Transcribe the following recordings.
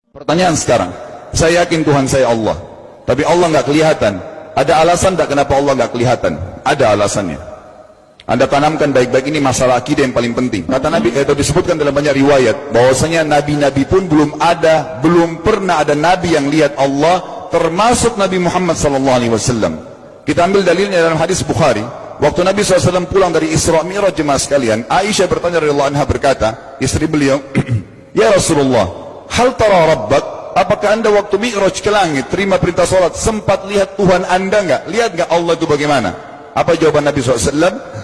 Pertanyaan sekarang, saya yakin Tuhan saya Allah, tapi Allah nggak kelihatan. Ada alasan tak kenapa Allah nggak kelihatan? Ada alasannya. Anda tanamkan baik-baik, ini masalah akidah yang paling penting. Kata Nabi, itu disebutkan dalam banyak riwayat, bahwasanya nabi-nabi pun belum pernah ada nabi yang lihat Allah, termasuk Nabi Muhammad SAW. Kita ambil dalilnya dalam hadis Bukhari. Waktu Nabi SAW pulang dari Isra Mi'raj, jemaah sekalian, Aisyah bertanya radhiyallahu anha, berkata, istri beliau, ya Rasulullah, hal tara rabbak, apakah anda waktu Mi'raj ke langit, terima perintah salat, sempat lihat Tuhan anda enggak? Lihat enggak Allah itu bagaimana? Apa jawaban Nabi SAW?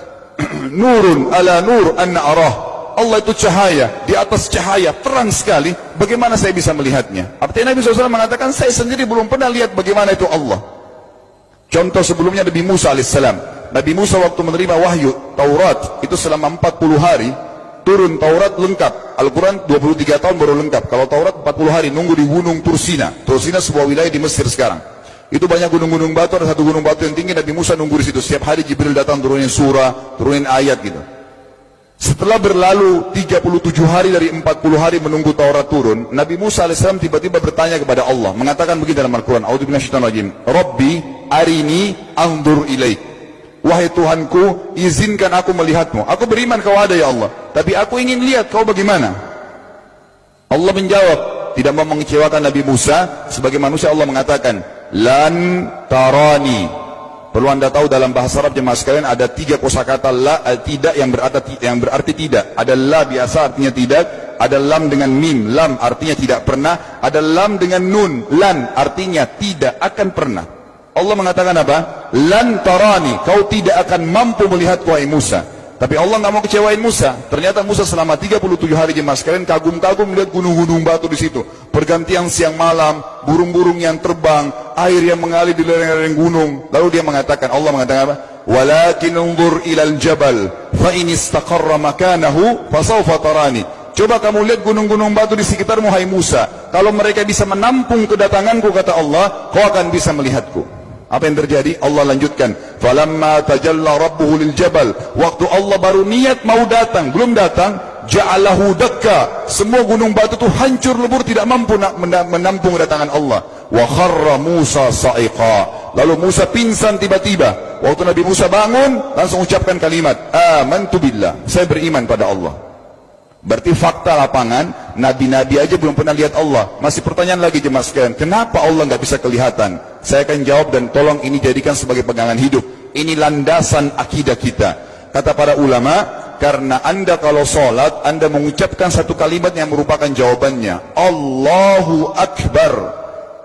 Nurun ala nur anna arah. Allah itu cahaya, di atas cahaya, terang sekali, bagaimana saya bisa melihatnya? Artinya Nabi SAW mengatakan, saya sendiri belum pernah lihat bagaimana itu Allah. Contoh sebelumnya Nabi Musa alaihissalam. Nabi Musa waktu menerima wahyu Taurat, itu selama 40 hari, turun Taurat lengkap. Al-Quran 23 tahun baru lengkap. Kalau Taurat 40 hari, nunggu di gunung Tursina. Tursina sebuah wilayah di Mesir sekarang. Itu banyak gunung-gunung batu, ada satu gunung batu yang tinggi, Nabi Musa nunggu di situ. Setiap hari Jibril datang turunin surah, turunin ayat gitu. Setelah berlalu 37 hari dari 40 hari menunggu Taurat turun, Nabi Musa alaihissalam tiba-tiba bertanya kepada Allah, mengatakan begini dalam Al-Quran, A'udzu minasyaitonir rajim, Rabbi arini anzur ilaik. Wahai Tuhanku, izinkan aku melihatmu. Aku beriman kau ada ya Allah, tapi aku ingin lihat kau bagaimana. Allah menjawab, tidak mau mengecewakan Nabi Musa. Sebagai manusia Allah mengatakan, lan tarani. Perlu anda tahu dalam bahasa Arab jemaah sekalian, ada 3 kosakata la, tidak yang berarti tidak. Ada la biasa artinya tidak, ada lam dengan mim, lam artinya tidak pernah, ada lam dengan nun, lan artinya tidak akan pernah. Allah mengatakan apa? Lan tarani, kau tidak akan mampu melihatku wahai Musa. Tapi Allah nggak mau kecewain Musa. Ternyata Musa selama 37 hari jemaah sekalian kagum-kagum melihat gunung-gunung batu di situ. Pergantian siang malam, burung-burung yang terbang, air yang mengalir di lereng-lereng gunung. Lalu dia mengatakan, Allah mengatakan apa? Walakin unzur ilal jabal, fa in istaqarra makanahu fasawfa tarani. Coba kamu lihat gunung-gunung batu di sekitarmu hai Musa. Kalau mereka bisa menampung kedatanganku, kata Allah, kau akan bisa melihatku. Apa yang terjadi? Allah lanjutkan, falamma tajalla rabbuhu lil jabal, waktu Allah baru niat mau datang, belum datang, ja'alahu dakka, semua gunung batu itu hancur lebur, tidak mampu menampung kedatangan Allah. Wa kharra Musa sa'iqa, lalu Musa pingsan tiba-tiba. Waktu Nabi Musa bangun, langsung ucapkan kalimat, amantu billah, saya beriman pada Allah. Berarti fakta lapangan, nabi-nabi aja belum pernah lihat Allah. Masih pertanyaan lagi jemaah sekalian, kenapa Allah nggak bisa kelihatan? Saya akan jawab dan tolong ini jadikan sebagai pegangan hidup. Ini landasan akidah kita. Kata para ulama, karena anda kalau sholat, anda mengucapkan satu kalimat yang merupakan jawabannya. Allahu Akbar.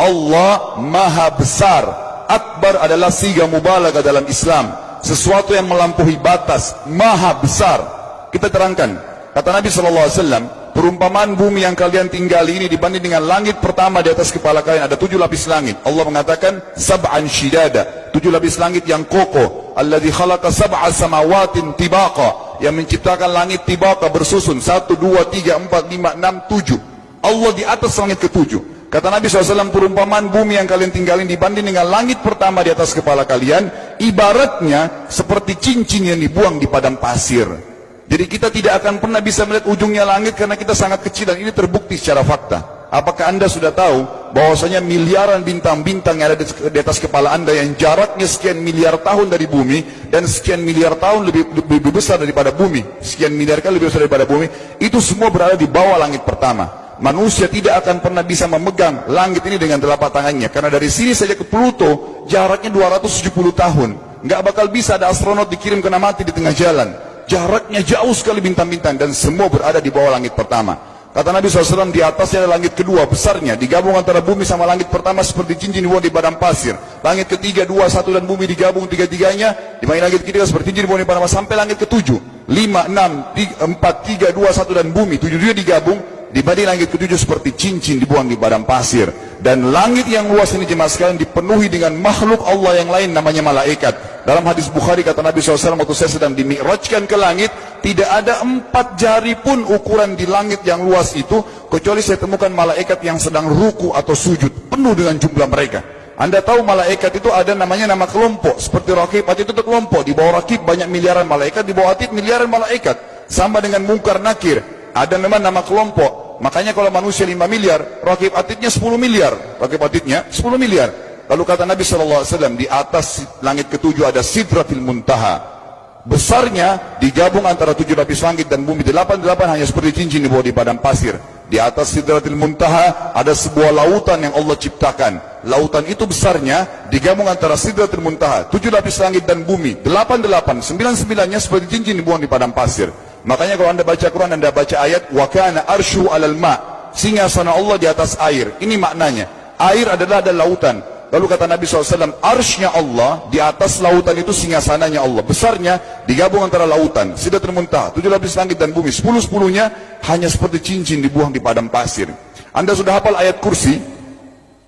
Allah Maha Besar. Akbar adalah siga mubalaghah dalam Islam. Sesuatu yang melampaui batas, Maha Besar. Kita terangkan. Kata Nabi SAW, perumpamaan bumi yang kalian tinggali ini dibanding dengan langit pertama di atas kepala kalian, ada 7 lapis langit. Allah mengatakan, sab'an shidada, 7 lapis langit yang kokoh. Alladzi khalaqa sab'a samawatin tibaqa, yang menciptakan langit tibaqa bersusun, 1, 2, 3, 4, 5, 6, 7. Allah di atas langit ke-7. Kata Nabi SAW, perumpamaan bumi yang kalian tinggalin dibanding dengan langit pertama di atas kepala kalian, ibaratnya seperti cincin yang dibuang di padang pasir. Jadi kita tidak akan pernah bisa melihat ujungnya langit karena kita sangat kecil, dan ini terbukti secara fakta. Apakah anda sudah tahu bahwasanya miliaran bintang-bintang yang ada di atas kepala anda yang jaraknya sekian miliar tahun dari bumi, dan sekian miliar tahun lebih besar daripada bumi, sekian miliar kali lebih besar daripada bumi, itu semua berada di bawah langit pertama. Manusia tidak akan pernah bisa memegang langit ini dengan telapak tangannya, karena dari sini saja ke Pluto jaraknya 270 tahun. Nggak bakal bisa ada astronot dikirim kena mati di tengah jalan. Jaraknya jauh sekali bintang-bintang, dan semua berada di bawah langit pertama. Kata Nabi SAW, di atasnya ada langit kedua besarnya, digabung antara bumi sama langit pertama seperti cincin dibuang di padang pasir. Langit ketiga, 2, 1 dan bumi digabung tiga-tiganya, di mana langit ketiga seperti cincin dibuang di padang pasir, sampai langit ke-7, 5, 6, 4, 3, 2, 1 dan bumi, 7 digabung, dibanding langit ke-7 seperti cincin dibuang di padang pasir. Dan langit yang luas ini jemaah sekalian dipenuhi dengan makhluk Allah yang lain namanya malaikat. Dalam hadis Bukhari kata Nabi SAW, waktu saya sedang dimi'rajkan ke langit, tidak ada 4 jari pun ukuran di langit yang luas itu, kecuali saya temukan malaikat yang sedang ruku atau sujud, penuh dengan jumlah mereka. Anda tahu malaikat itu ada namanya nama kelompok, seperti Raqib, Atid itu kelompok. Di bawah Raqib banyak miliaran malaikat, di bawah Atid miliaran malaikat. Sama dengan Munkar Nakir, ada nama kelompok. Makanya kalau manusia 5 miliar, rakib atidnya 10 miliar. Rakib atidnya 10 miliar. Lalu kata Nabi SAW, di atas langit ketujuh ada Sidratil Muntaha. Besarnya digabung antara 7 lapis langit dan bumi. 8 hanya seperti cincin di bawah di padang pasir. Di atas Sidratil Muntaha ada sebuah lautan yang Allah ciptakan. Lautan itu besarnya digabung antara Sidratil Muntaha, 7 lapis langit dan bumi. 9-9-nya seperti cincin dibuang di padang pasir. Makanya kalau anda baca Quran, anda baca ayat wa kana arsyu 'alal ma', singgasana Allah di atas air. Ini maknanya, air adalah ada lautan. Lalu kata Nabi SAW, arsy-nya Allah di atas lautan itu singgasananya Allah. Besarnya digabung antara lautan, Sidratul Muntaha, 7 lapis langit dan bumi. 10-10-nya hanya seperti cincin dibuang di padang pasir. Anda sudah hafal ayat kursi?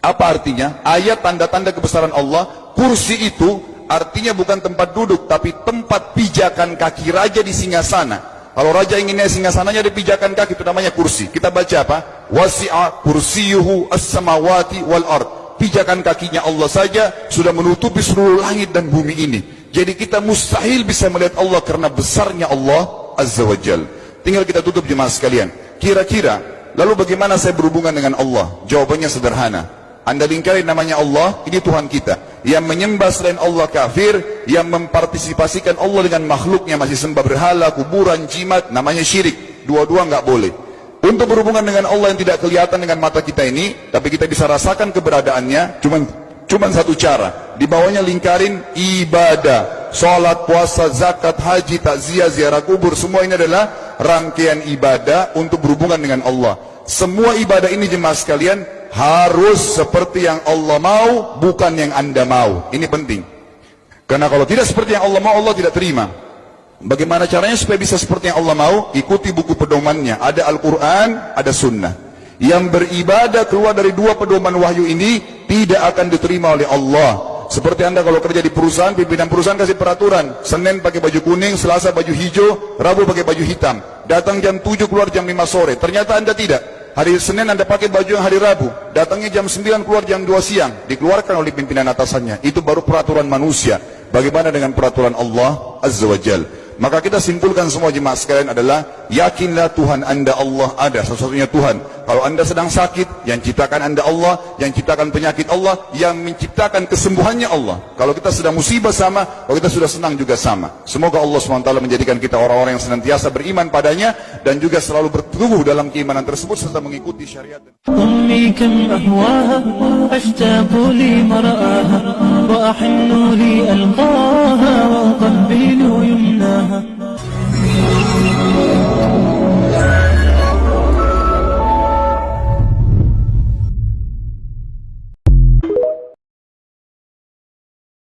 Apa artinya? Ayat tanda-tanda kebesaran Allah. Kursi itu artinya bukan tempat duduk, tapi tempat pijakan kaki raja di singgasana. Kalau raja inginnya singgasananya dipijakan kaki, itu namanya kursi. Kita baca apa? Wasi'a kursiyuhu as-samawati wal ard. Pijakan kakinya Allah saja sudah menutupi seluruh langit dan bumi ini. Jadi kita mustahil bisa melihat Allah karena besarnya Allah Azza wa Jal. Tinggal kita tutup jemaah sekalian. Kira-kira, lalu bagaimana saya berhubungan dengan Allah? Jawabannya sederhana. Anda lingkari namanya Allah, ini Tuhan kita. Yang menyembah selain Allah kafir, yang mempartisipasikan Allah dengan makhluknya, masih sembah berhala, kuburan, jimat, namanya syirik. Dua-dua nggak boleh. Untuk berhubungan dengan Allah yang tidak kelihatan dengan mata kita ini, tapi kita bisa rasakan keberadaannya, cuman satu cara. Di bawahnya lingkarin ibadah. Salat, puasa, zakat, haji, takziah, ziarah kubur, semua ini adalah rangkaian ibadah untuk berhubungan dengan Allah. Semua ibadah ini jemaah sekalian harus seperti yang Allah mau, bukan yang Anda mau. Ini penting. Karena kalau tidak seperti yang Allah mau, Allah tidak terima. Bagaimana caranya supaya bisa seperti yang Allah mau? Ikuti buku pedomannya. Ada Al-Quran, ada Sunnah. Yang beribadah keluar dari 2 pedoman wahyu ini tidak akan diterima oleh Allah. Seperti Anda kalau kerja di perusahaan, pimpinan perusahaan kasih peraturan, Senin pakai baju kuning, Selasa baju hijau, Rabu pakai baju hitam. Datang jam 7, keluar jam 5 sore. Ternyata Anda tidak. Hari Senin Anda pakai baju yang hari Rabu, datangnya jam 9, keluar jam 2 siang, dikeluarkan oleh pimpinan atasannya. Itu baru peraturan manusia. Bagaimana dengan peraturan Allah Azza wa Jal? Maka kita simpulkan semua jemaah sekalian adalah, yakinlah Tuhan Anda Allah ada, satu-satunya Tuhan. Kalau Anda sedang sakit, yang ciptakan Anda Allah, yang ciptakan penyakit Allah, yang menciptakan kesembuhannya Allah. Kalau kita sedang musibah sama, kalau kita sudah senang juga sama. Semoga Allah SWT menjadikan kita orang-orang yang senantiasa beriman padanya, dan juga selalu bertumbuh dalam keimanan tersebut serta mengikuti syariat. أمي كم أهواها أشتاق لمرآها وأحن لألقاها وأقبل يمناها